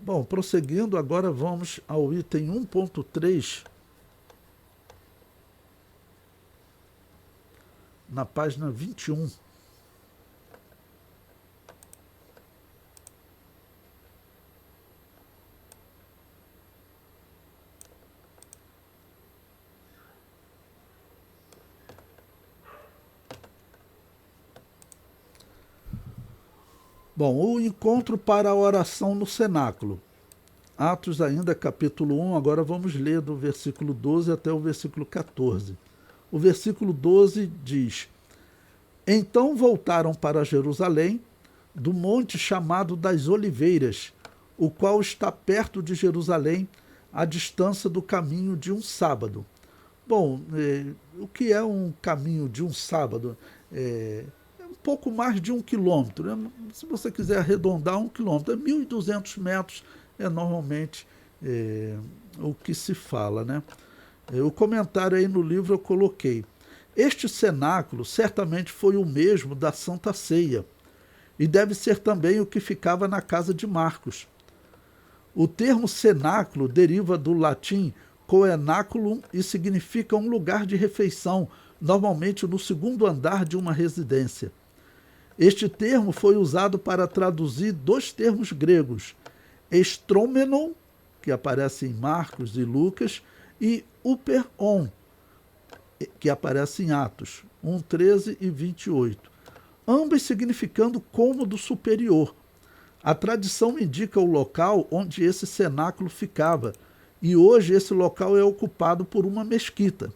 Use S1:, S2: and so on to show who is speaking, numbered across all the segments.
S1: Bom, prosseguindo, agora vamos ao item 1.3, na página 21. Bom, o encontro para a oração no cenáculo. Atos ainda, capítulo 1, agora vamos ler do versículo 12 até o versículo 14. O versículo 12 diz: Então voltaram para Jerusalém, do monte chamado das Oliveiras, o qual está perto de Jerusalém, à distância do caminho de um sábado. Bom, o que é um caminho de um sábado? É um pouco mais de 1 quilômetro. Né? Se você quiser arredondar, 1 quilômetro. 1.200 metros é normalmente o que se fala. Né? O comentário aí no livro eu coloquei: este cenáculo certamente foi o mesmo da Santa Ceia, e deve ser também o que ficava na casa de Marcos. O termo cenáculo deriva do latim coenaculum e significa um lugar de refeição, normalmente no segundo andar de uma residência. Este termo foi usado para traduzir dois termos gregos, estrômenon, que aparece em Marcos e Lucas, e uperon, que aparece em Atos 1:13 e 28, ambas significando cômodo superior. A tradição indica o local onde esse cenáculo ficava, e hoje esse local é ocupado por uma mesquita.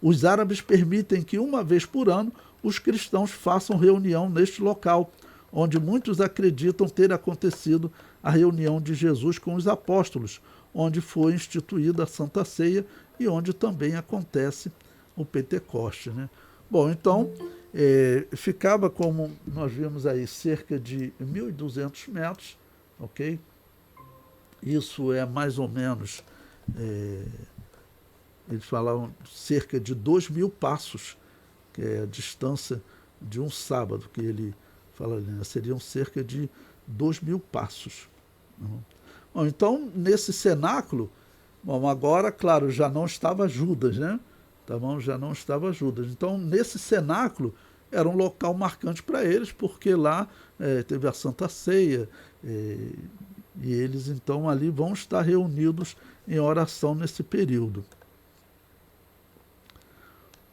S1: Os árabes permitem que uma vez por ano os cristãos façam reunião neste local, onde muitos acreditam ter acontecido a reunião de Jesus com os apóstolos, onde foi instituída a Santa Ceia e onde também acontece o Pentecoste. Né? Bom, então, ficava, como nós vimos aí, cerca de 1.200 metros, ok? Isso é mais ou menos, eles falavam, cerca de 2.000 passos, que é a distância de um sábado, que ele fala ali, né? Seriam cerca de 2.000 passos. Bom, então, nesse cenáculo, bom, agora, claro, já não estava Judas, né? Tá bom? Já não estava Judas. Então, nesse cenáculo, era um local marcante para eles, porque lá teve a Santa Ceia, e eles, então, ali vão estar reunidos em oração nesse período.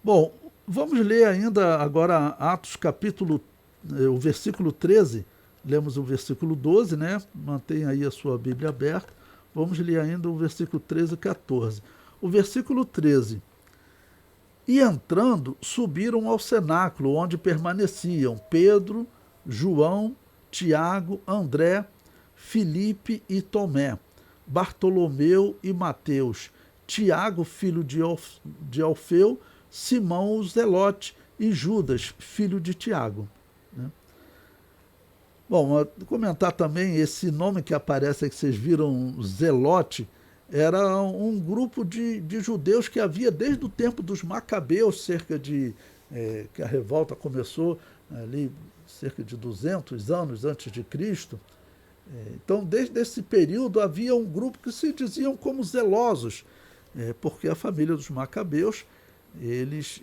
S1: Bom, vamos ler ainda agora Atos capítulo, o versículo 13, lemos o versículo 12, né? Mantenha aí a sua Bíblia aberta. Vamos ler ainda o versículo 13 e 14. O versículo 13: E entrando, subiram ao cenáculo, onde permaneciam Pedro, João, Tiago, André, Filipe e Tomé, Bartolomeu e Mateus, Tiago, filho de Alfeu, Simão o Zelote e Judas, filho de Tiago. Né? Bom, comentar também esse nome que aparece aí, que vocês viram, Zelote, era um grupo de judeus que havia desde o tempo dos Macabeus, cerca de, que a revolta começou ali, cerca de 200 anos antes de Cristo. Então, desde esse período, havia um grupo que se diziam como zelosos, porque a família dos Macabeus, eles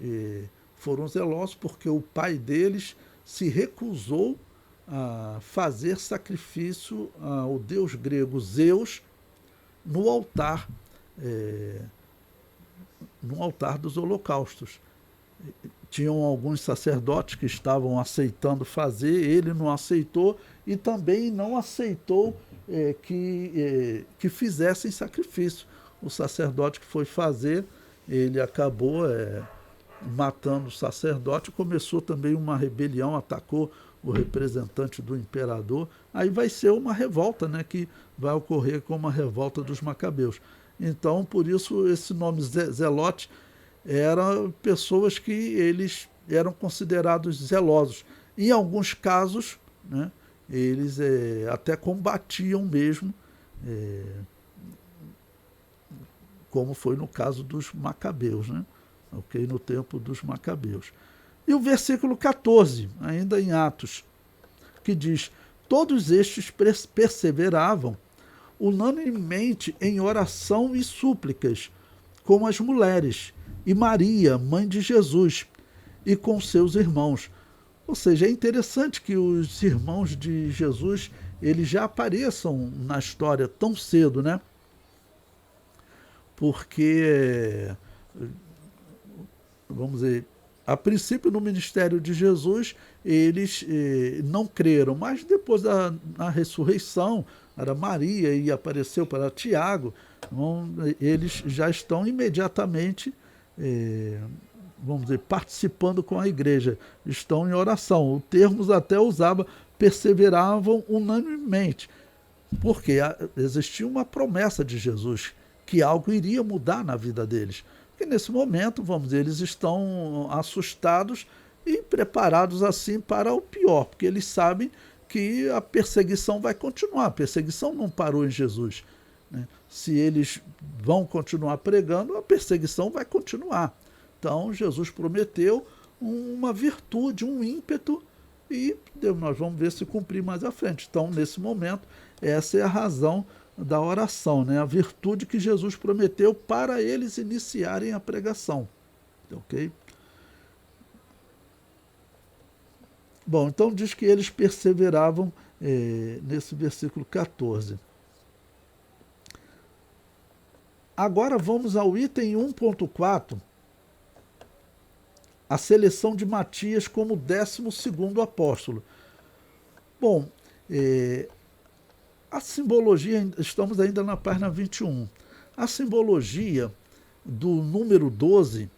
S1: foram zelosos porque o pai deles se recusou a fazer sacrifício ao deus grego Zeus no altar dos holocaustos. Tinham alguns sacerdotes que estavam aceitando fazer, ele não aceitou, e também não aceitou que fizessem sacrifício. O sacerdote que foi fazer, ele acabou matando o sacerdote, começou também uma rebelião, atacou o representante do imperador. Aí vai ser uma revolta, né, que vai ocorrer como a revolta dos Macabeus. Então, por isso, esse nome Zelote eram pessoas que eles eram considerados zelosos. Em alguns casos, né, eles até combatiam mesmo, como foi no caso dos Macabeus, né? Okay? No tempo dos Macabeus. E o versículo 14, ainda em Atos, que diz: todos estes perseveravam unanimemente em oração e súplicas com as mulheres e Maria, mãe de Jesus, e com seus irmãos. Ou seja, é interessante que os irmãos de Jesus eles já apareçam na história tão cedo, né? Porque, vamos dizer, a princípio no ministério de Jesus eles não creram, mas depois da ressurreição, era Maria e apareceu para Tiago, então, eles já estão imediatamente, vamos dizer, participando com a igreja, estão em oração. O termo até usava, perseveravam unanimemente, porque existia uma promessa de Jesus, que algo iria mudar na vida deles. Porque nesse momento, vamos dizer, eles estão assustados e preparados assim para o pior, porque eles sabem que a perseguição vai continuar. A perseguição não parou em Jesus, né? Se eles vão continuar pregando, a perseguição vai continuar. Então, Jesus prometeu uma virtude, um ímpeto, e nós vamos ver se cumprir mais à frente. Então, nesse momento, essa é a razão da oração, né? A virtude que Jesus prometeu para eles iniciarem a pregação. Ok? Bom, então diz que eles perseveravam nesse versículo 14. Agora vamos ao item 1.4, a seleção de Matias como 12º apóstolo. Bom, a simbologia, estamos ainda na página 21. A simbologia do número 12,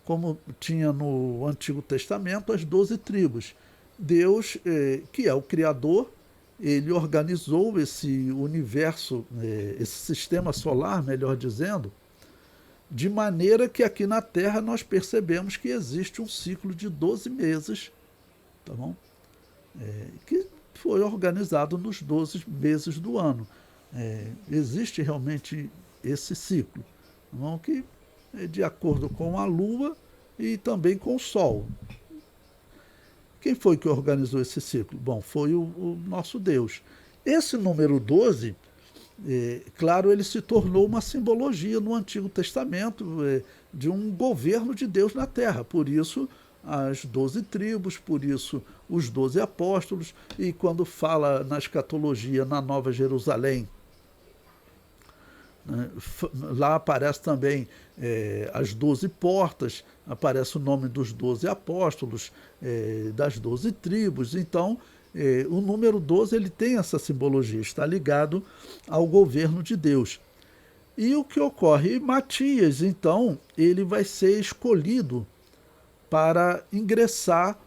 S1: como tinha no Antigo Testamento, as 12 tribos. Deus, que é o Criador, ele organizou esse universo, esse sistema solar, melhor dizendo, de maneira que aqui na Terra nós percebemos que existe um ciclo de 12 meses, tá bom? Que foi organizado nos 12 meses do ano. Existe realmente esse ciclo, tá bom? Que é de acordo com a Lua e também com o Sol. Quem foi que organizou esse ciclo? Bom, foi o nosso Deus. Esse número 12, claro, ele se tornou uma simbologia no Antigo Testamento de um governo de Deus na Terra. Por isso, as 12 tribos, por isso, os 12 apóstolos. E quando fala na escatologia, na Nova Jerusalém, lá aparece também as 12 portas, aparece o nome dos 12 apóstolos, das 12 tribos. Então, o número 12 ele tem essa simbologia, está ligado ao governo de Deus. E o que ocorre? Matias, então, ele vai ser escolhido para ingressar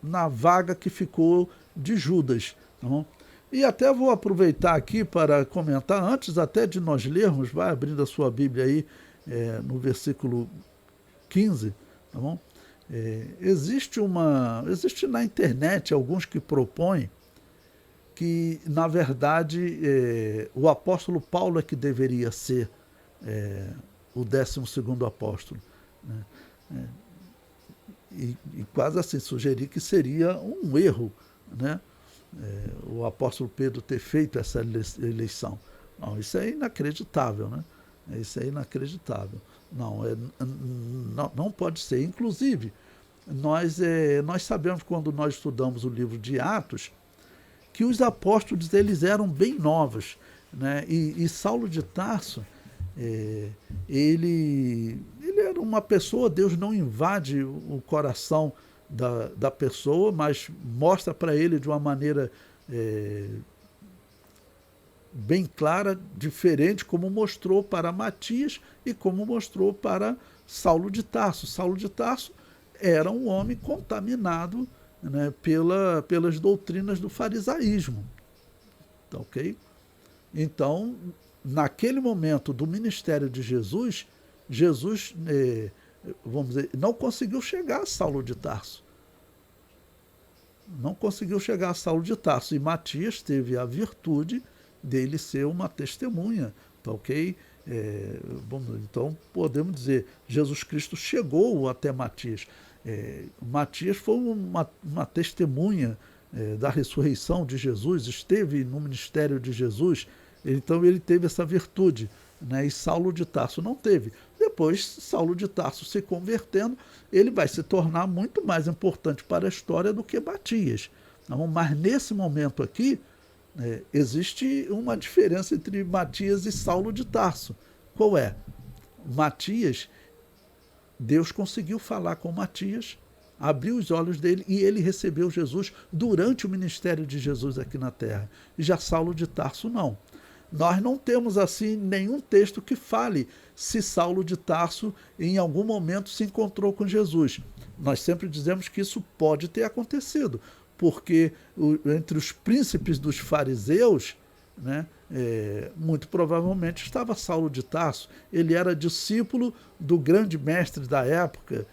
S1: na vaga que ficou de Judas. Então, e até vou aproveitar aqui para comentar, antes até de nós lermos, vai abrindo a sua Bíblia aí, no versículo 15, tá bom? Existe na internet alguns que propõem que, na verdade, o apóstolo Paulo é que deveria ser o 12º apóstolo, né? E quase assim sugerir que seria um erro, né? O apóstolo Pedro ter feito essa eleição. Não, isso é inacreditável, né? Isso é inacreditável. Não pode ser. Inclusive, nós sabemos, quando nós estudamos o livro de Atos, que os apóstolos eles eram bem novos, né? E Saulo de Tarso, ele era uma pessoa, Deus não invade o coração da pessoa, mas mostra para ele de uma maneira bem clara, diferente, como mostrou para Matias e como mostrou para Saulo de Tarso. Saulo de Tarso era um homem contaminado, né, pelas doutrinas do farisaísmo. Tá, ok? Então, naquele momento do ministério de Jesus, vamos dizer, não conseguiu chegar a Saulo de Tarso. Não conseguiu chegar a Saulo de Tarso. E Matias teve a virtude dele ser uma testemunha. Tá, ok? Então, podemos dizer, Jesus Cristo chegou até Matias. Matias foi uma testemunha da ressurreição de Jesus, esteve no ministério de Jesus, então ele teve essa virtude, né? E Saulo de Tarso não teve. Depois, Saulo de Tarso se convertendo, ele vai se tornar muito mais importante para a história do que Matias. Então, mas nesse momento aqui, existe uma diferença entre Matias e Saulo de Tarso. Qual é? Matias, Deus conseguiu falar com Matias, abriu os olhos dele e ele recebeu Jesus durante o ministério de Jesus aqui na terra. E já Saulo de Tarso não. Nós não temos assim nenhum texto que fale se Saulo de Tarso em algum momento se encontrou com Jesus. Nós sempre dizemos que isso pode ter acontecido, porque entre os príncipes dos fariseus, né, muito provavelmente estava Saulo de Tarso. Ele era discípulo do grande mestre da época,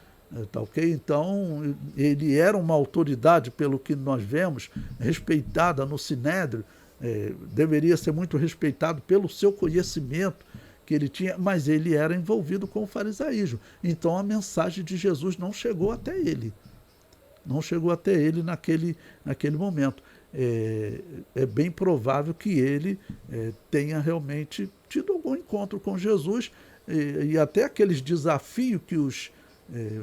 S1: tá ok? Então ele era uma autoridade, pelo que nós vemos, respeitada no Sinédrio, deveria ser muito respeitado pelo seu conhecimento que ele tinha, mas ele era envolvido com o farisaísmo. Então a mensagem de Jesus não chegou até ele. Não chegou até ele naquele momento. É bem provável que ele tenha realmente tido algum encontro com Jesus, e até aqueles desafios que os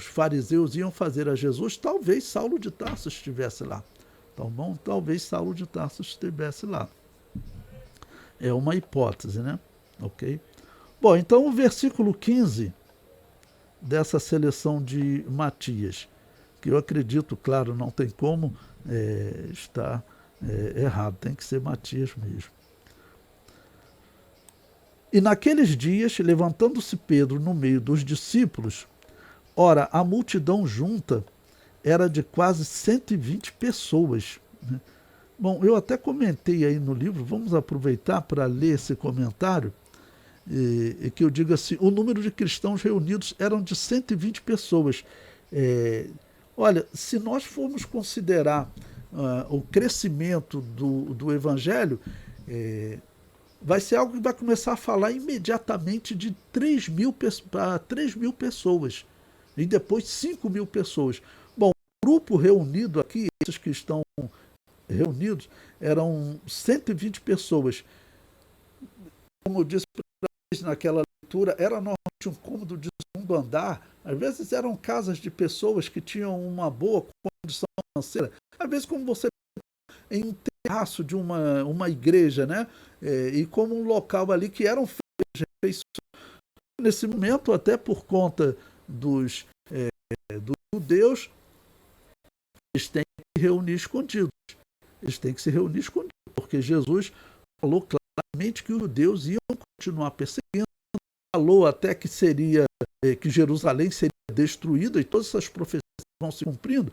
S1: fariseus iam fazer a Jesus, talvez Saulo de Tarso estivesse lá. Tá bom? Talvez Saulo de Tarso estivesse lá. É uma hipótese, né? Ok? Bom, então o versículo 15 dessa seleção de Matias, que eu acredito, claro, não tem como estar errado, tem que ser Matias mesmo. E naqueles dias, levantando-se Pedro no meio dos discípulos, ora, a multidão junta era de quase 120 pessoas. Né? Bom, eu até comentei aí no livro, vamos aproveitar para ler esse comentário, e que eu digo assim, o número de cristãos reunidos eram de 120 pessoas. Olha, se nós formos considerar o crescimento do Evangelho, vai ser algo que vai começar a falar imediatamente de 3 mil para 3 mil pessoas, e depois 5 mil pessoas. Bom, o grupo reunido aqui, esses que estão reunidos, eram 120 pessoas. Como eu disse naquela leitura, era normalmente um cômodo de segundo andar, às vezes eram casas de pessoas que tinham uma boa condição financeira, às vezes como você em um terraço de uma igreja, né? E como um local ali que eram feitas nesse momento, até por conta dos judeus, eles têm que se reunir escondidos. Eles têm que se reunir escondidos, porque Jesus falou claramente que os judeus iam continuar perseguindo, falou até que que Jerusalém seria destruída, e todas essas profecias vão se cumprindo.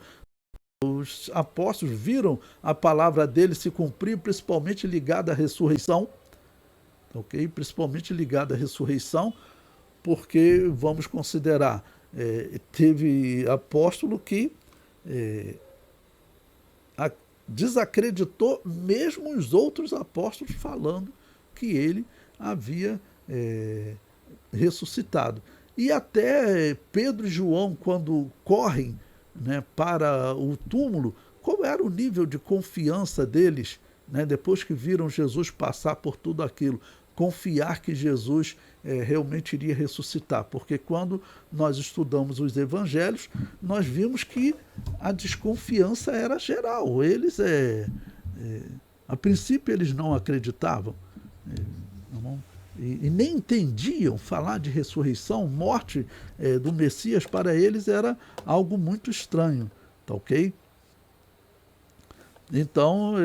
S1: Os apóstolos viram a palavra dele se cumprir, principalmente ligada à ressurreição, ok? Principalmente ligada à ressurreição, porque vamos considerar, teve apóstolo que desacreditou mesmo os outros apóstolos falando que ele havia ressuscitado. E até Pedro e João, quando correm, né, para o túmulo, qual era o nível de confiança deles, né, depois que viram Jesus passar por tudo aquilo, confiar que Jesus realmente iria ressuscitar, porque quando nós estudamos os evangelhos, nós vimos que a desconfiança era geral. Eles, a princípio, eles não acreditavam, e nem entendiam falar de ressurreição, morte do Messias. Para eles era algo muito estranho, tá ok? Então,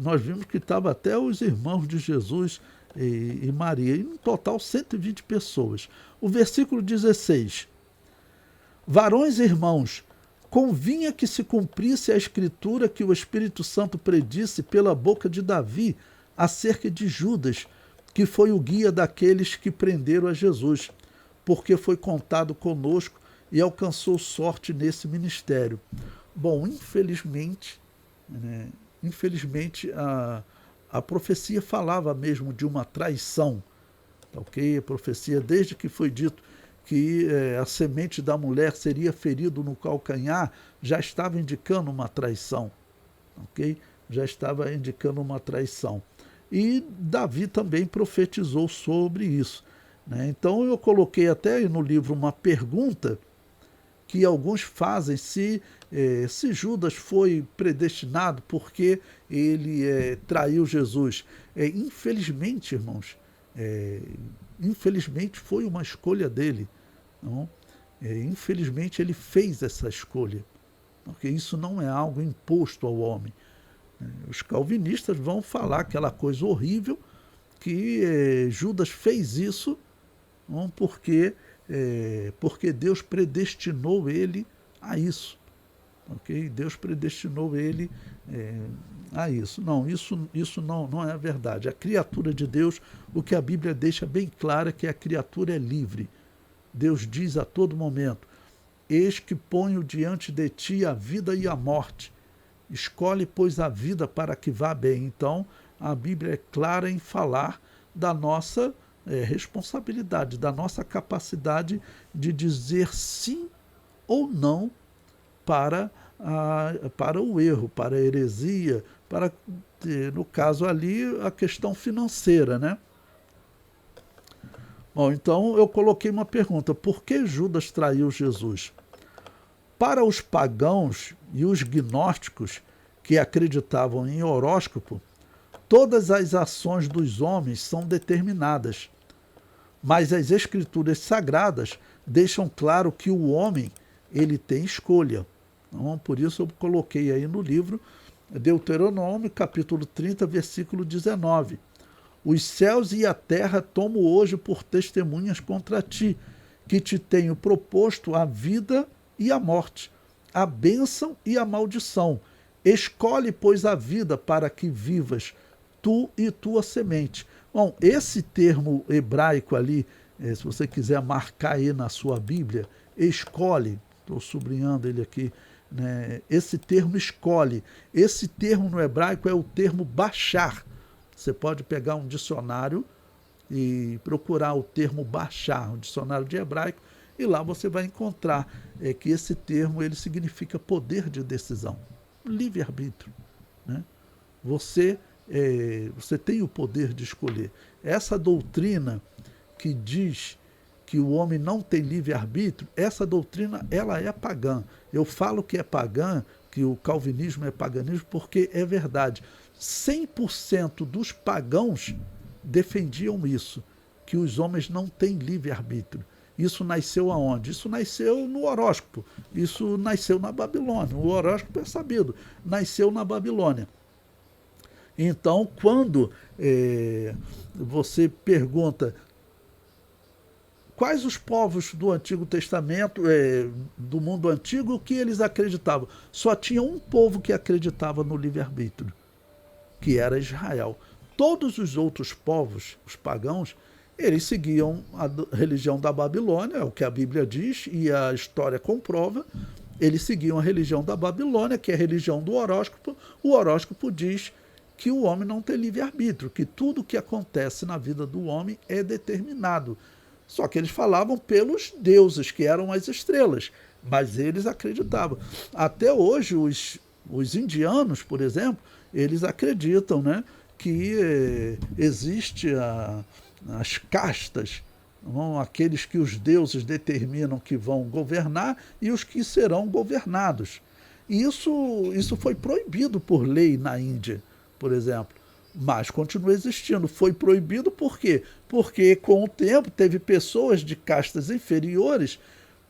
S1: nós vimos que estava até os irmãos de Jesus e Maria, e no total 120 pessoas. O versículo 16: varões e irmãos, convinha que se cumprisse a escritura que o Espírito Santo predisse pela boca de Davi acerca de Judas, que foi o guia daqueles que prenderam a Jesus, porque foi contado conosco e alcançou sorte nesse ministério. Bom, infelizmente, né, a profecia falava mesmo de uma traição, ok? A profecia, desde que foi dito que a semente da mulher seria ferido no calcanhar, já estava indicando uma traição, ok? Já estava indicando uma traição. E Davi também profetizou sobre isso, né? Então eu coloquei até aí no livro uma pergunta que alguns fazem se Judas foi predestinado porque ele traiu Jesus. Infelizmente, irmãos, infelizmente foi uma escolha dele. Não? Infelizmente ele fez essa escolha, porque isso não é algo imposto ao homem. Os calvinistas vão falar aquela coisa horrível que Judas fez isso não, porque Deus predestinou ele a isso. Okay? Deus predestinou ele a isso. Não, isso não é verdade. A criatura de Deus, o que a Bíblia deixa bem claro é que a criatura é livre. Deus diz a todo momento: eis que ponho diante de ti a vida e a morte. Escolhe, pois, a vida para que vá bem. Então, a Bíblia é clara em falar da nossa responsabilidade, da nossa capacidade de dizer sim ou não para o erro, para a heresia, para, no caso ali, a questão financeira, né? Bom, então eu coloquei uma pergunta: por que Judas traiu Jesus? Para os pagãos e os gnósticos que acreditavam em horóscopo, todas as ações dos homens são determinadas, mas as escrituras sagradas deixam claro que o homem ele tem escolha. Então, por isso eu coloquei aí no livro Deuteronômio, capítulo 30, versículo 19. Os céus e a terra tomo hoje por testemunhas contra ti, que te tenho proposto a vida e a morte, a bênção e a maldição. Escolhe, pois, a vida para que vivas, tu e tua semente. Bom, esse termo hebraico ali, se você quiser marcar aí na sua Bíblia, escolhe, estou sublinhando ele aqui, né? Esse termo escolhe, esse termo no hebraico é o termo baixar. Você pode pegar um dicionário e procurar o termo baixar, um dicionário de hebraico, e lá você vai encontrar que esse termo ele significa poder de decisão, livre-arbítrio, né? Você tem o poder de escolher. Essa doutrina que diz que o homem não tem livre-arbítrio, essa doutrina ela é pagã. Eu falo que é pagã, que o calvinismo é paganismo, porque é verdade. 100% dos pagãos defendiam isso, que os homens não têm livre-arbítrio. Isso nasceu aonde? Isso nasceu no horóscopo. Isso nasceu na Babilônia. O horóscopo é sabido. Nasceu na Babilônia. Então, quando você pergunta quais os povos do Antigo Testamento, do mundo antigo, o que eles acreditavam? Só tinha um povo que acreditava no livre-arbítrio, que era Israel. Todos os outros povos, os pagãos, eles seguiam a religião da Babilônia, é o que a Bíblia diz e a história comprova. Eles seguiam a religião da Babilônia, que é a religião do horóscopo. O horóscopo diz que o homem não tem livre-arbítrio, que tudo que acontece na vida do homem é determinado. Só que eles falavam pelos deuses, que eram as estrelas, mas eles acreditavam. Até hoje, os indianos, por exemplo, eles acreditam, né, que existe as castas, não? Aqueles que os deuses determinam que vão governar e os que serão governados. E isso foi proibido por lei na Índia, por exemplo, mas continua existindo. Foi proibido por quê? Porque com o tempo teve pessoas de castas inferiores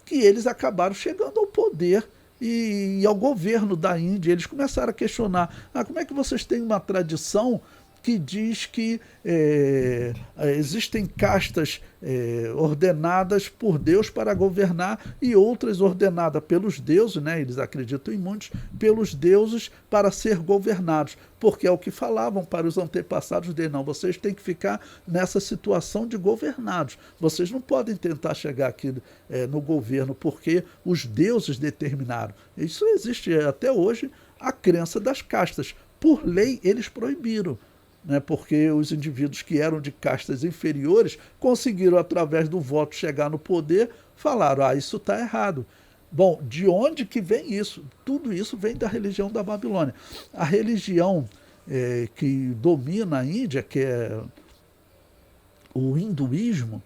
S1: que eles acabaram chegando ao poder e ao governo da Índia. Eles começaram a questionar: como é que vocês têm uma tradição que diz que existem castas ordenadas por Deus para governar e outras ordenadas pelos deuses, né? Eles acreditam em muitos, pelos deuses para ser governados, porque é o que falavam para os antepassados dele: não, vocês têm que ficar nessa situação de governados, vocês não podem tentar chegar aqui no governo, porque os deuses determinaram. Isso existe até hoje, a crença das castas. Por lei, eles proibiram, né, porque os indivíduos que eram de castas inferiores conseguiram, através do voto, chegar no poder, falaram: isso está errado. Bom, de onde que vem isso? Tudo isso vem da religião da Babilônia. A religião que domina a Índia, que é o hinduísmo,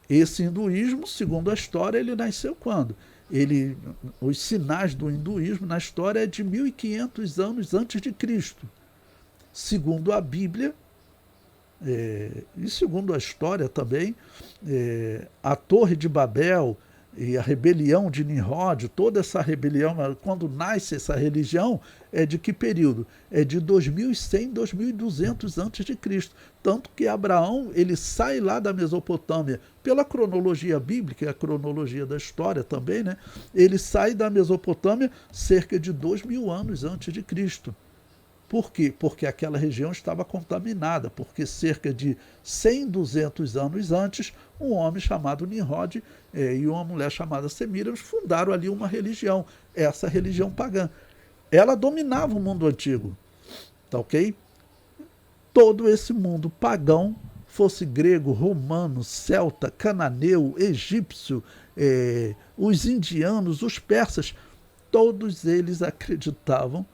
S1: esse hinduísmo, segundo a história, ele nasceu quando? Os sinais do hinduísmo na história é de 1500 anos antes de Cristo. Segundo a Bíblia, e segundo a história também, a Torre de Babel e a rebelião de Nimrod, toda essa rebelião, quando nasce essa religião, é de que período? É de 2100, 2200 antes de Cristo. Tanto que Abraão, ele sai lá da Mesopotâmia, pela cronologia bíblica, a cronologia da história também, né? Ele sai da Mesopotâmia cerca de 2000 anos antes de Cristo. Por quê? Porque aquela região estava contaminada, porque cerca de 100, 200 anos antes, um homem chamado Nimrod e uma mulher chamada Semíramis fundaram ali uma religião, essa religião pagã. Ela dominava o mundo antigo, tá ok? Todo esse mundo pagão, fosse grego, romano, celta, cananeu, egípcio, os indianos, os persas, todos eles acreditavam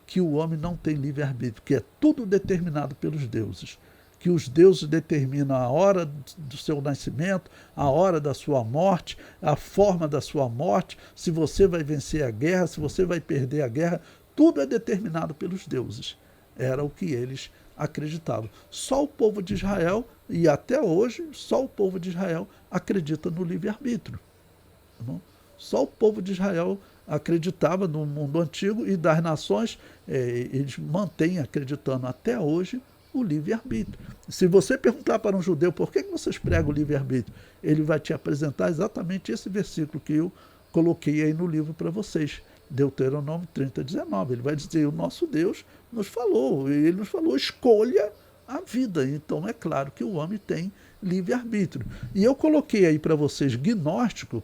S1: que o homem não tem livre-arbítrio, que é tudo determinado pelos deuses, que os deuses determinam a hora do seu nascimento, a hora da sua morte, a forma da sua morte, se você vai vencer a guerra, se você vai perder a guerra, tudo é determinado pelos deuses. Era o que eles acreditavam. Só o povo de Israel, e até hoje, só o povo de Israel acredita no livre-arbítrio. Tá bom? Só o povo de Israel acreditava no mundo antigo, e das nações eles mantêm acreditando até hoje o livre-arbítrio. Se você perguntar para um judeu por que vocês pregam o livre-arbítrio, ele vai te apresentar exatamente esse versículo que eu coloquei aí no livro para vocês, Deuteronômio 30:19. Ele vai dizer, o nosso Deus nos falou, ele nos falou, escolha a vida. Então é claro que o homem tem livre-arbítrio. E eu coloquei aí para vocês gnóstico,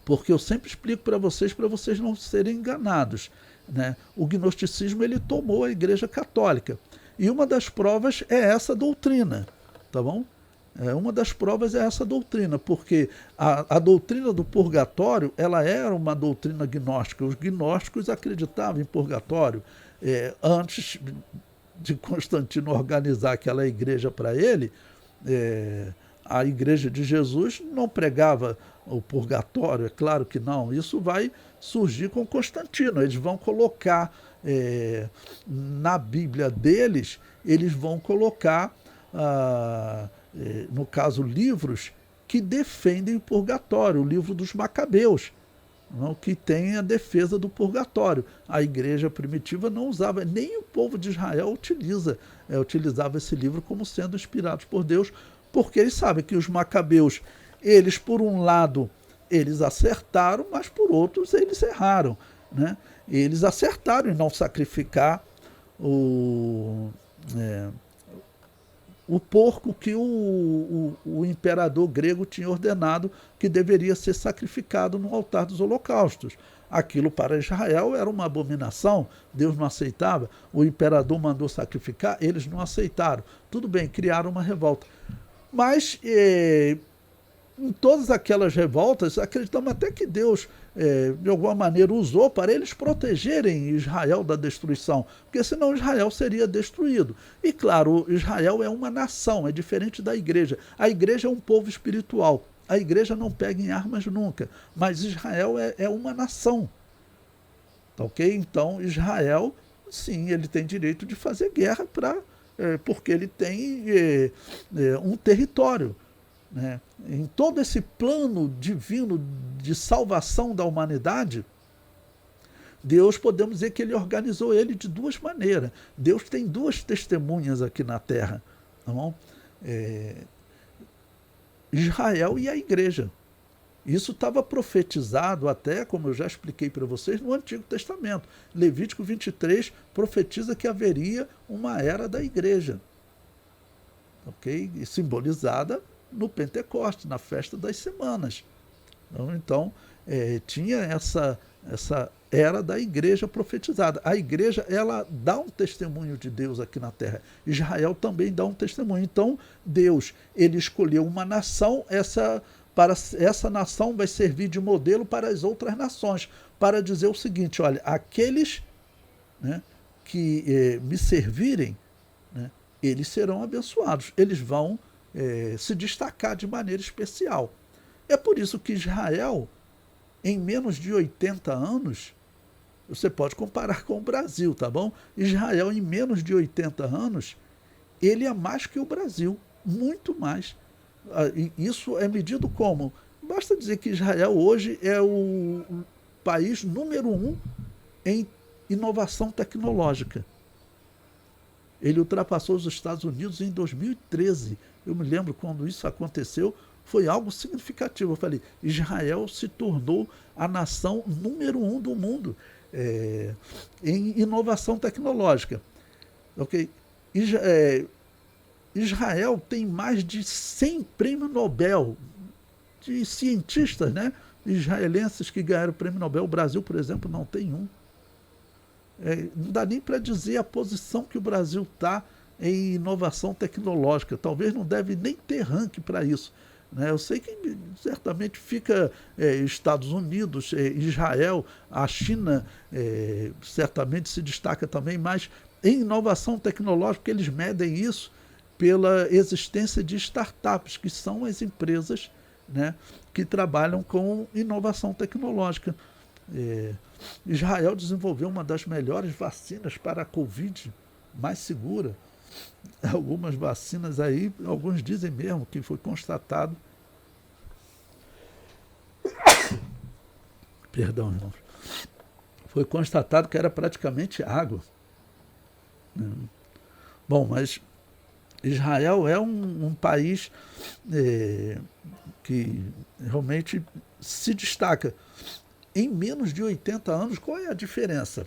S1: porque eu sempre explico para vocês não serem enganados, né? O gnosticismo, ele tomou a Igreja Católica. E uma das provas é essa doutrina, tá bom? Uma das provas é essa doutrina, porque a doutrina do purgatório, ela era uma doutrina gnóstica. Os gnósticos acreditavam em purgatório. Antes de Constantino organizar aquela igreja para ele, a Igreja de Jesus não pregava o purgatório, é claro que não. Isso vai surgir com Constantino. Eles vão colocar na Bíblia deles, eles vão colocar, no caso, livros que defendem o purgatório, o livro dos Macabeus, não, que tem a defesa do purgatório. A igreja primitiva não usava, nem o povo de Israel utilizava esse livro como sendo inspirados por Deus, porque eles sabem que os Macabeus, eles, por um lado, eles acertaram, mas por outros eles erraram, né? Eles acertaram em não sacrificar o porco que o imperador grego tinha ordenado que deveria ser sacrificado no altar dos holocaustos. Aquilo para Israel era uma abominação, Deus não aceitava, o imperador mandou sacrificar, eles não aceitaram. Tudo bem, criaram uma revolta. Mas em todas aquelas revoltas, acreditamos até que Deus, de alguma maneira, usou para eles protegerem Israel da destruição, porque senão Israel seria destruído. E claro, Israel é uma nação, é diferente da igreja. A igreja é um povo espiritual, a igreja não pega em armas nunca, mas Israel é uma nação. Tá ok? Então, Israel, sim, ele tem direito de fazer guerra porque ele tem um território, né? Em todo esse plano divino de salvação da humanidade, Deus, podemos dizer que ele organizou ele de duas maneiras. Deus tem duas testemunhas aqui na Terra, tá bom? Israel e a igreja. Isso estava profetizado até, como eu já expliquei para vocês, no Antigo Testamento. Levítico 23 profetiza que haveria uma era da igreja, ok? E simbolizada no Pentecostes, na festa das semanas. Então, tinha essa era da igreja profetizada. A igreja, ela dá um testemunho de Deus aqui na terra. Israel também dá um testemunho. Então, Deus, ele escolheu uma nação, essa nação vai servir de modelo para as outras nações, para dizer o seguinte: olha, aqueles, né, que me servirem, né, eles serão abençoados, eles vão se destacar de maneira especial. É por isso que Israel, em menos de 80 anos, você pode comparar com o Brasil, tá bom? Israel, em menos de 80 anos, ele é mais que o Brasil, muito mais. E isso é medido como? Basta dizer que Israel hoje é o país número 1 em inovação tecnológica. Ele ultrapassou os Estados Unidos em 2013. Eu me lembro quando isso aconteceu, foi algo significativo. Eu falei, Israel se tornou a nação número 1 do mundo em inovação tecnológica. Okay? Israel tem mais de 100 prêmios Nobel de cientistas, né, israelenses que ganharam o prêmio Nobel. O Brasil, por exemplo, não tem um. Não dá nem para dizer a posição que o Brasil está em inovação tecnológica. Talvez não deve nem ter ranking para isso. Eu sei que certamente fica Estados Unidos, Israel, a China certamente se destaca também, mas em inovação tecnológica eles medem isso pela existência de startups, que são as empresas, né, que trabalham com inovação tecnológica. Israel desenvolveu uma das melhores vacinas para a Covid, mais segura. Algumas vacinas aí, alguns dizem mesmo que foi constatado. Perdão, irmãos. Foi constatado que era praticamente água. Bom, mas Israel é um país que realmente se destaca. Em menos de 80 anos, qual é a diferença?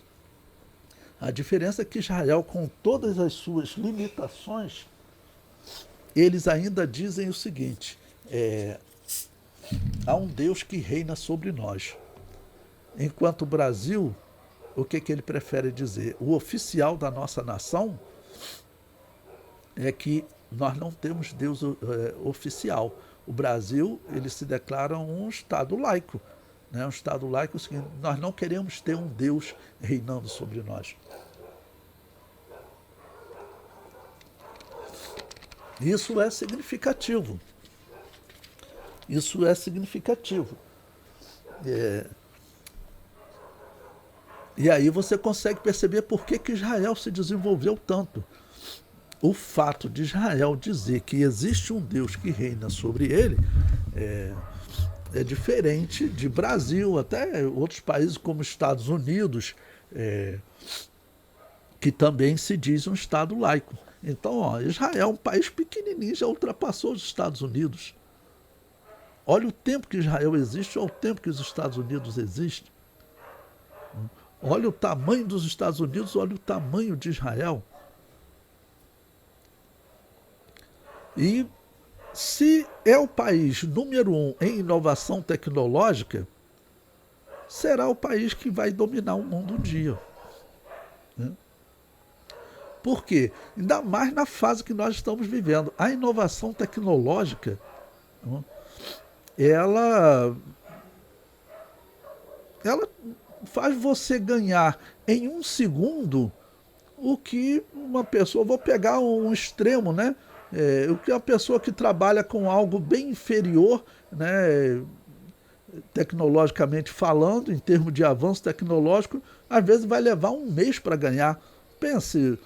S1: A diferença é que Israel, com todas as suas limitações, eles ainda dizem o seguinte: há um Deus que reina sobre nós. Enquanto o Brasil, o que ele prefere dizer? O oficial da nossa nação é que nós não temos Deus oficial. O Brasil, ele se declara um Estado laico. Um Estado laico, nós não queremos ter um Deus reinando sobre nós. Isso é significativo. Isso é significativo. E aí você consegue perceber por que Israel se desenvolveu tanto. O fato de Israel dizer que existe um Deus que reina sobre ele é diferente de Brasil, até outros países como Estados Unidos, que também se diz um Estado laico. Então, Israel, um país pequenininho, já ultrapassou os Estados Unidos. Olha o tempo que Israel existe, olha o tempo que os Estados Unidos existem. Olha o tamanho dos Estados Unidos, olha o tamanho de Israel. E se é o país número 1 em inovação tecnológica, será o país que vai dominar o mundo um dia. Por quê? Ainda mais na fase que nós estamos vivendo. A inovação tecnológica, ela faz você ganhar em um segundo o que uma pessoa... Vou pegar um extremo, né? O que a pessoa que trabalha com algo bem inferior, né, tecnologicamente falando, em termos de avanço tecnológico, às vezes vai levar um mês para ganhar. Pense,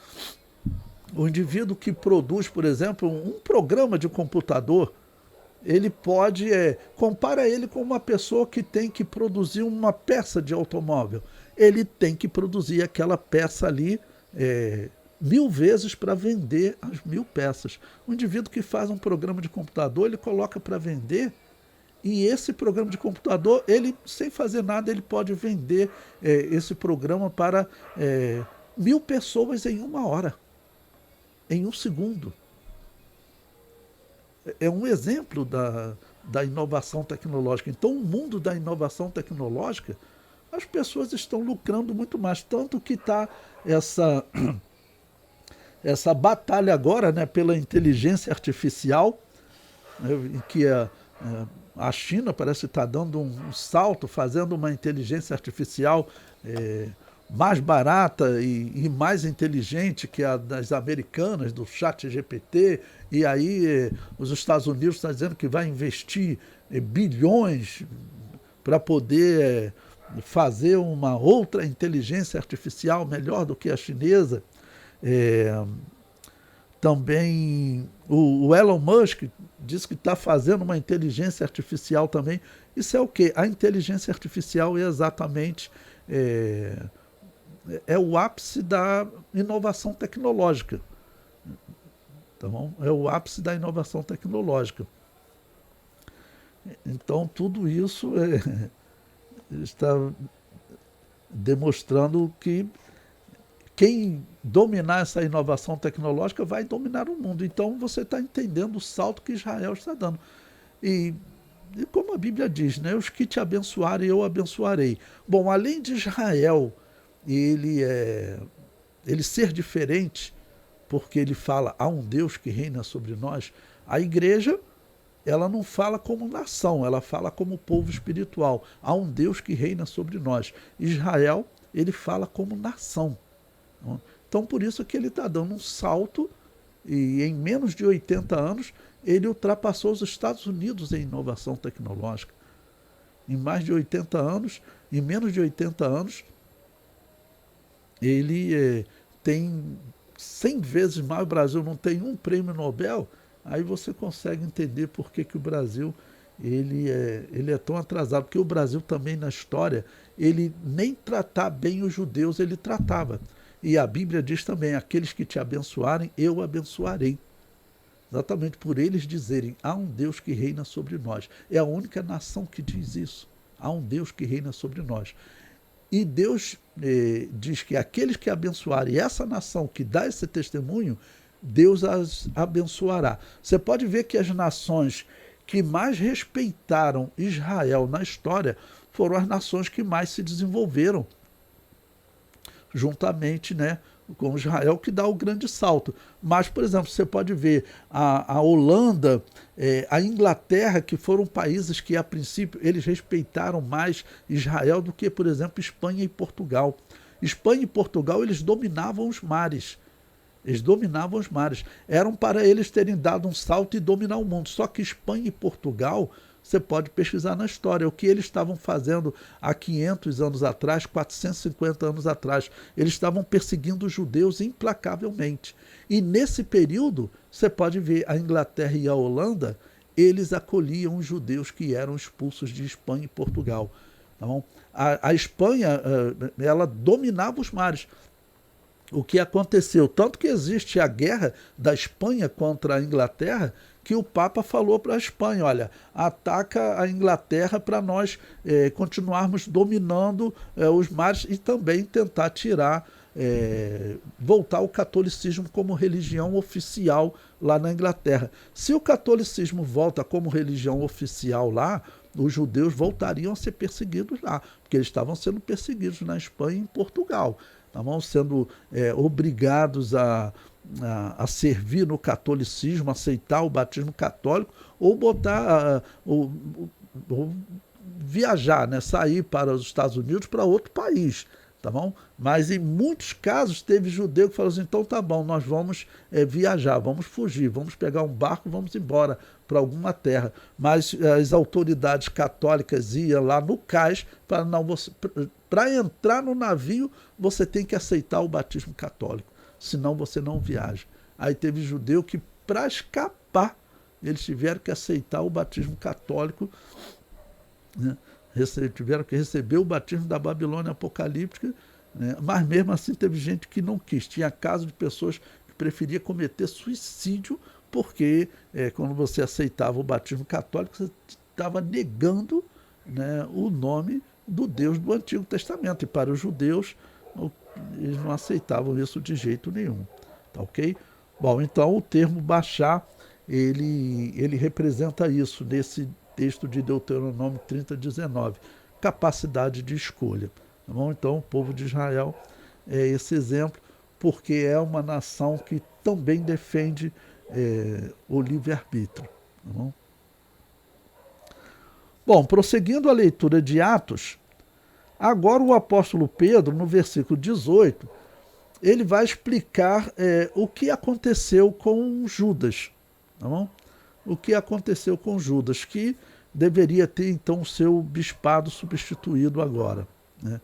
S1: o indivíduo que produz, por exemplo, um programa de computador, ele pode... compara ele com uma pessoa que tem que produzir uma peça de automóvel. Ele tem que produzir aquela peça ali 1000 vezes para vender as 1000 peças. O indivíduo que faz um programa de computador, ele coloca para vender, e esse programa de computador, ele, sem fazer nada, ele pode vender esse programa para 1000 pessoas em 1 hora, em 1 segundo. É um exemplo da inovação tecnológica. Então, o mundo da inovação tecnológica, as pessoas estão lucrando muito mais, tanto que está essa batalha agora, né, pela inteligência artificial, né, em que A China parece estar dando um salto, fazendo uma inteligência artificial mais barata e mais inteligente que a das americanas, do chat GPT, e aí os Estados Unidos estão dizendo que vai investir bilhões para poder fazer uma outra inteligência artificial melhor do que a chinesa. É, também o Elon Musk diz que está fazendo uma inteligência artificial também. Isso é o quê? A inteligência artificial é exatamente o ápice da inovação tecnológica. Tá bom? É o ápice da inovação tecnológica. Então, tudo isso está demonstrando que quem dominar essa inovação tecnológica vai dominar o mundo. Então, você está entendendo o salto que Israel está dando. E como a Bíblia diz, né? Os que te abençoarem, eu abençoarei. Bom, além de Israel ele ser diferente, porque ele fala, há um Deus que reina sobre nós, a igreja, ela não fala como nação, ela fala como povo espiritual. Há um Deus que reina sobre nós. Israel, ele fala como nação. Então, por isso que ele está dando um salto e em menos de 80 anos ele ultrapassou os Estados Unidos em inovação tecnológica. Em mais de 80 anos, em menos de 80 anos, ele tem 100 vezes mais. O Brasil não tem um prêmio Nobel. Aí você consegue entender por que o Brasil ele é tão atrasado. Porque o Brasil também, na história, ele nem tratar bem os judeus ele tratava. E a Bíblia diz também, aqueles que te abençoarem, eu abençoarei. Exatamente por eles dizerem, há um Deus que reina sobre nós. É a única nação que diz isso. Há um Deus que reina sobre nós. E Deus diz que aqueles que abençoarem essa nação que dá esse testemunho, Deus as abençoará. Você pode ver que as nações que mais respeitaram Israel na história foram as nações que mais se desenvolveram, juntamente, né, com Israel, que dá o grande salto. Mas, por exemplo, você pode ver a Holanda, a Inglaterra, que foram países que, a princípio, eles respeitaram mais Israel do que, por exemplo, Espanha e Portugal. Espanha e Portugal, eles dominavam os mares. Eles dominavam os mares. Eram para eles terem dado um salto e dominar o mundo. Só que Espanha e Portugal, você pode pesquisar na história, o que eles estavam fazendo há 500 anos atrás, 450 anos atrás. Eles estavam perseguindo os judeus implacavelmente. E nesse período, você pode ver a Inglaterra e a Holanda, eles acolhiam os judeus que eram expulsos de Espanha e Portugal. Tá bom? A Espanha, ela dominava os mares. O que aconteceu? Tanto que existe a guerra da Espanha contra a Inglaterra, que o Papa falou para a Espanha, olha, ataca a Inglaterra para nós continuarmos dominando os mares e também tentar tirar, voltar o catolicismo como religião oficial lá na Inglaterra. Se o catolicismo volta como religião oficial lá, os judeus voltariam a ser perseguidos lá, porque eles estavam sendo perseguidos na Espanha e em Portugal. Estavam sendo obrigados a servir no catolicismo, aceitar o batismo católico, ou botar, ou viajar, né, sair para os Estados Unidos, para outro país. Tá bom? Mas em muitos casos teve judeu que falou assim, então tá bom, nós vamos viajar, vamos fugir, vamos pegar um barco, vamos embora para alguma terra. Mas as autoridades católicas iam lá no cais para não, para entrar no navio você tem que aceitar o batismo católico, senão você não viaja. Aí teve judeu que, para escapar, eles tiveram que aceitar o batismo católico, né? Tiveram que receber o batismo da Babilônia apocalíptica, né? Mas mesmo assim teve gente que não quis. Tinha casos de pessoas que preferiam cometer suicídio porque quando você aceitava o batismo católico, você estava negando, né, o nome do Deus do Antigo Testamento. E para os judeus, eles não aceitavam isso de jeito nenhum. Tá ok? Bom, então o termo baixar, ele representa isso nesse texto de Deuteronômio 30:19, capacidade de escolha. Tá bom? Então o povo de Israel é esse exemplo, porque é uma nação que também defende o livre-arbítrio. Tá bom? Bom, prosseguindo a leitura de Atos, agora o apóstolo Pedro, no versículo 18, ele vai explicar o que aconteceu com Judas, tá bom? O que aconteceu com Judas, que deveria ter então o seu bispado substituído agora, né?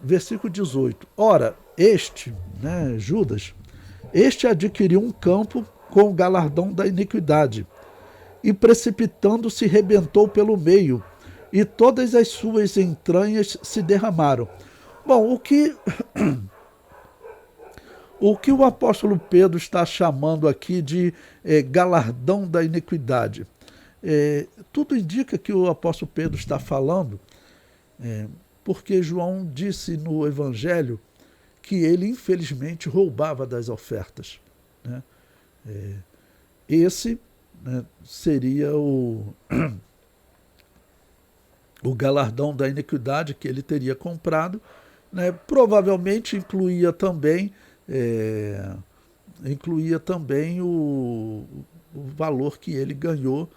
S1: Versículo 18. Ora, este, né, Judas, este adquiriu um campo com o galardão da iniquidade, e precipitando-se rebentou pelo meio, e todas as suas entranhas se derramaram. Bom, o que o apóstolo Pedro está chamando aqui de galardão da iniquidade? Tudo indica que o apóstolo Pedro está falando, porque João disse no Evangelho que ele, infelizmente, roubava das ofertas, né? Esse, né, seria o galardão da iniquidade que ele teria comprado, né? Provavelmente incluía também o valor que ele ganhou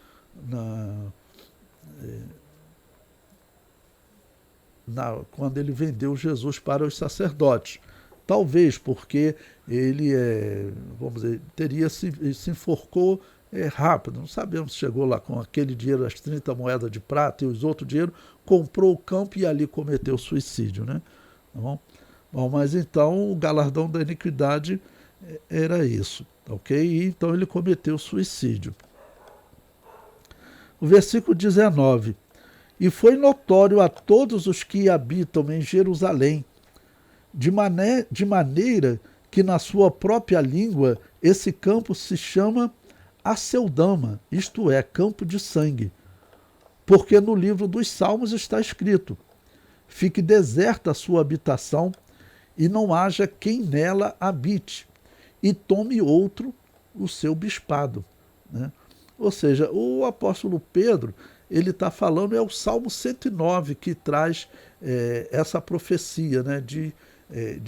S1: quando ele vendeu Jesus para os sacerdotes. Talvez porque ele, vamos dizer, se enforcou rápido. Não sabemos se chegou lá com aquele dinheiro, as 30 moedas de prata e os outros dinheiro, comprou o campo e ali cometeu suicídio, né? Tá bom? Bom, mas então o galardão da iniquidade era isso, ok? E então ele cometeu suicídio. O versículo 19. E foi notório a todos os que habitam em Jerusalém, de maneira que na sua própria língua esse campo se chama Aceldama, isto é, campo de sangue. Porque no livro dos Salmos está escrito: fique deserta a sua habitação, e não haja quem nela habite, e tome outro o seu bispado, né? Ou seja, o apóstolo Pedro, ele está falando, é o Salmo 109 que traz essa profecia, né, de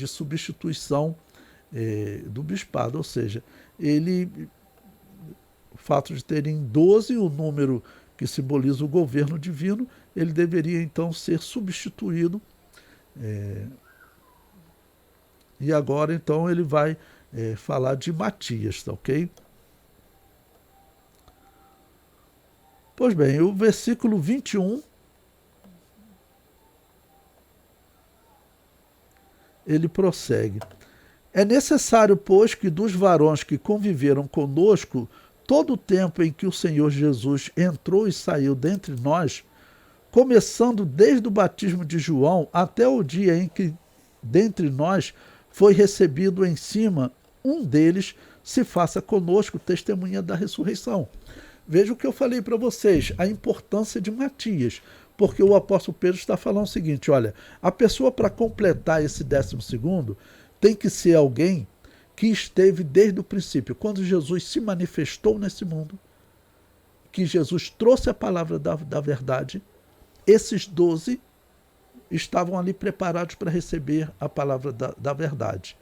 S1: substituição do bispado. Ou seja, o fato de terem 12, o número que simboliza o governo divino, ele deveria então ser substituído. E agora então ele vai falar de Matias, tá ok? Pois bem, o versículo 21, ele prossegue. É necessário, pois, que dos varões que conviveram conosco todo o tempo em que o Senhor Jesus entrou e saiu dentre nós, começando desde o batismo de João até o dia em que dentre nós foi recebido em cima, um deles se faça conosco testemunha da ressurreição. Veja o que eu falei para vocês, a importância de Matias, porque o apóstolo Pedro está falando o seguinte: olha, a pessoa para completar esse 12º tem que ser alguém que esteve desde o princípio, quando Jesus se manifestou nesse mundo, que Jesus trouxe a palavra da verdade. Esses 12 estavam ali preparados para receber a palavra da verdade.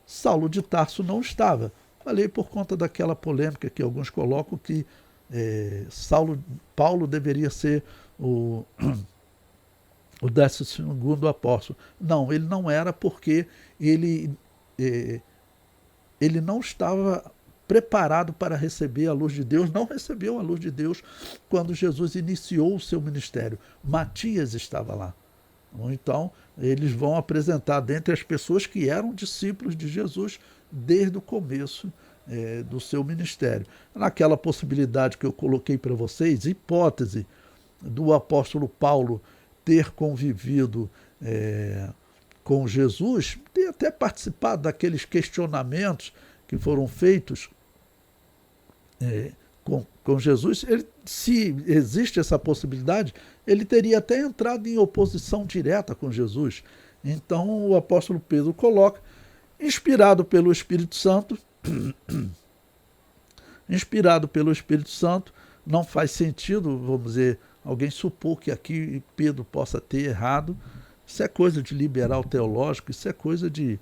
S1: Saulo de Tarso não estava. Falei por conta daquela polêmica que alguns colocam que Paulo deveria ser o 12º apóstolo. Não, ele não era, porque ele não estava preparado para receber a luz de Deus, não recebeu a luz de Deus quando Jesus iniciou o seu ministério. Matias estava lá. Então, eles vão apresentar dentre as pessoas que eram discípulos de Jesus desde o começo do seu ministério. Naquela possibilidade que eu coloquei para vocês, hipótese do apóstolo Paulo ter convivido com Jesus, ter até participado daqueles questionamentos que foram feitos com Jesus, se existe essa possibilidade, ele teria até entrado em oposição direta com Jesus. Então o apóstolo Pedro coloca, inspirado pelo Espírito Santo, não faz sentido, vamos dizer, alguém supor que aqui Pedro possa ter errado. Isso é coisa de liberal teológico, isso é coisa de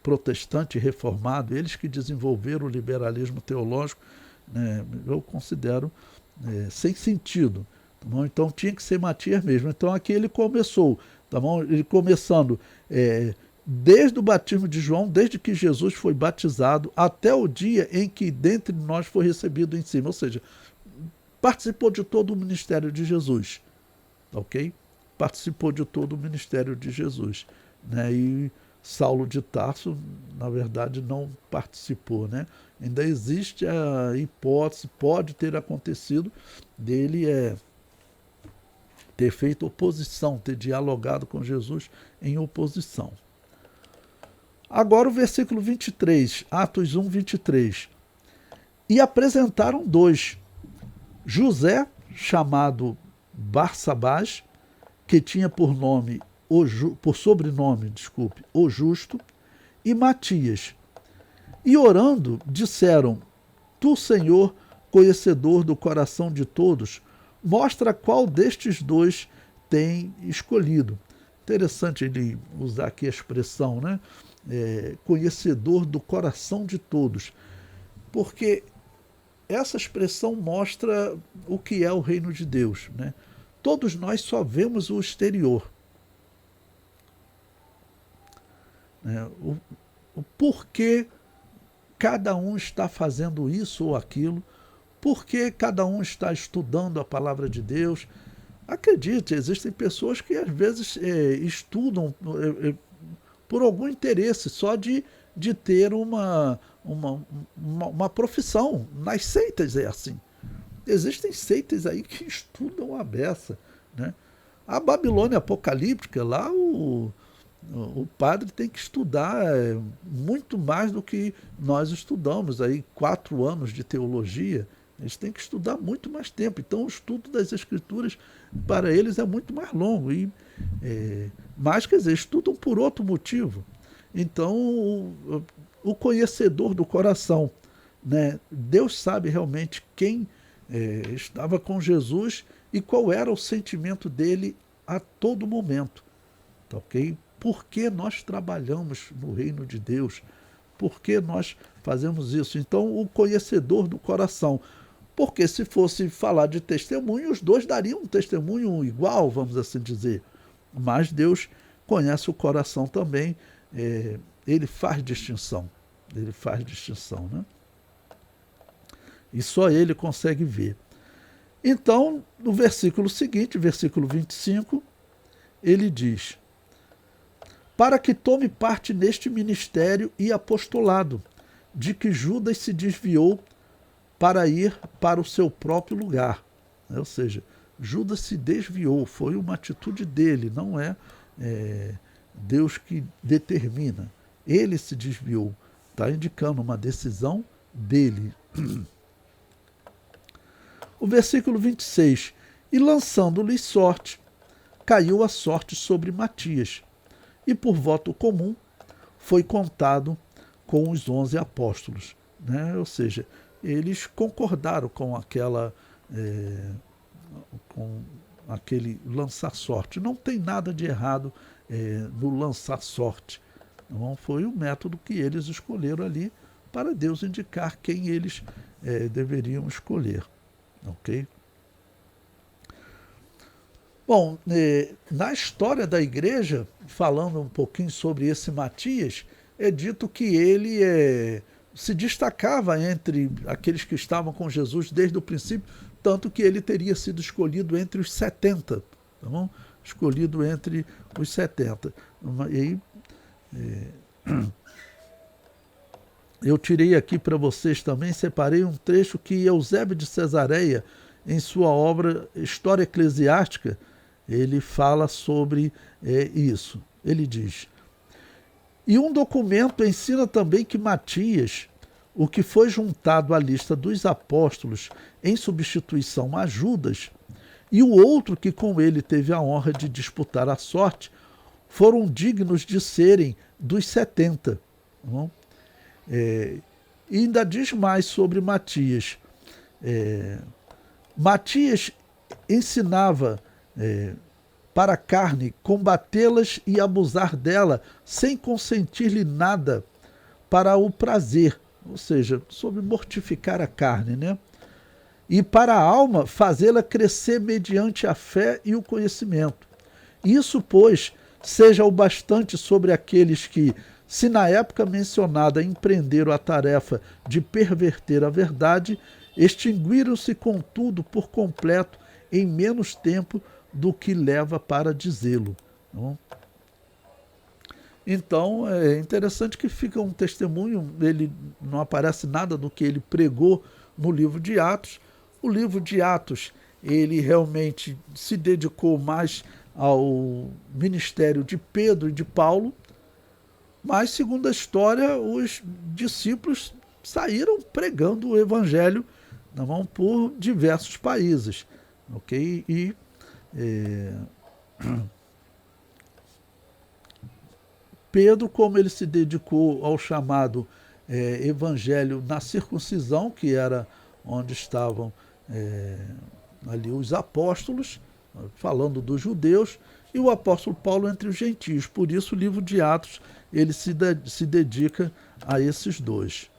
S1: protestante reformado, eles que desenvolveram o liberalismo teológico, né? Eu considero sem sentido. Tá bom? Então tinha que ser Matias mesmo. Então aqui ele começou, tá bom? Ele começando desde o batismo de João, desde que Jesus foi batizado, até o dia em que dentre nós foi recebido em cima. Ou seja, participou de todo o ministério de Jesus. Ok? Participou de todo o ministério de Jesus. Né? E Saulo de Tarso, na verdade, não participou. Né? Ainda existe a hipótese, pode ter acontecido, dele ter feito oposição, ter dialogado com Jesus em oposição. Agora o versículo 23, Atos 1, 23. E apresentaram dois, José, chamado Barsabás, que tinha por sobrenome, o Justo, e Matias. E orando, disseram: Tu, Senhor, conhecedor do coração de todos, mostra qual destes dois tem escolhido. Interessante ele usar aqui a expressão, né? Conhecedor do coração de todos, porque essa expressão mostra o que é o reino de Deus, né? Todos nós só vemos o exterior, né? O porquê cada um está fazendo isso ou aquilo, porquê cada um está estudando a palavra de Deus. Acredite, existem pessoas que às vezes estudam por algum interesse, só de ter uma profissão. Nas seitas é assim. Existem seitas aí que estudam a beça. Né? A Babilônia apocalíptica, lá o padre tem que estudar muito mais do que nós estudamos, aí 4 anos de teologia. Eles têm que estudar muito mais tempo. Então o estudo das Escrituras para eles é muito mais longo. Mas, quer dizer, estudam por outro motivo. Então, o conhecedor do coração, né? Deus sabe realmente quem estava com Jesus e qual era o sentimento dele a todo momento. Tá, ok? Por que nós trabalhamos no reino de Deus? Por que nós fazemos isso? Então, o conhecedor do coração. Porque se fosse falar de testemunho, os dois dariam um testemunho igual, vamos assim dizer. Mas Deus conhece o coração também, ele faz distinção. Ele faz distinção, né? E só ele consegue ver. Então, no versículo seguinte, versículo 25, ele diz: para que tome parte neste ministério e apostolado, de que Judas se desviou para ir para o seu próprio lugar. Ou seja, Judas se desviou, foi uma atitude dele, não é Deus que determina. Ele se desviou, está indicando uma decisão dele. O versículo 26, e lançando-lhe sorte, caiu a sorte sobre Matias, e por voto comum foi contado com os 11 apóstolos. Né? Ou seja, eles concordaram com aquele lançar sorte. Não tem nada de errado no lançar sorte. Então, foi o método que eles escolheram ali para Deus indicar quem eles deveriam escolher. Ok? Bom, na história da igreja, falando um pouquinho sobre esse Matias, é dito que ele se destacava entre aqueles que estavam com Jesus desde o princípio, tanto que ele teria sido escolhido entre os 70, tá bom? Escolhido entre os 70. E aí, eu tirei aqui para vocês também, separei um trecho que Eusébio de Cesareia, em sua obra História Eclesiástica, ele fala sobre isso. Ele diz: e um documento ensina também que Matias, o que foi juntado à lista dos apóstolos em substituição a Judas, e o outro que com ele teve a honra de disputar a sorte, foram dignos de serem dos 70. Não? E ainda diz mais sobre Matias. Matias ensinava para a carne combatê-las e abusar dela sem consentir-lhe nada para o prazer, ou seja, sobre mortificar a carne, né? e para a alma fazê-la crescer mediante a fé e o conhecimento. Isso, pois, seja o bastante sobre aqueles que, se na época mencionada empreenderam a tarefa de perverter a verdade, extinguiram-se, contudo, por completo, em menos tempo do que leva para dizê-lo. Não? Então, é interessante que fica um testemunho, ele não aparece nada do que ele pregou no livro de Atos. O livro de Atos, ele realmente se dedicou mais ao ministério de Pedro e de Paulo, mas, segundo a história, os discípulos saíram pregando o evangelho, não, por diversos países, ok? E Pedro, como ele se dedicou ao chamado evangelho na circuncisão, que era onde estavam ali os apóstolos, falando dos judeus, e o apóstolo Paulo entre os gentios. Por isso o livro de Atos ele se dedica a esses dois.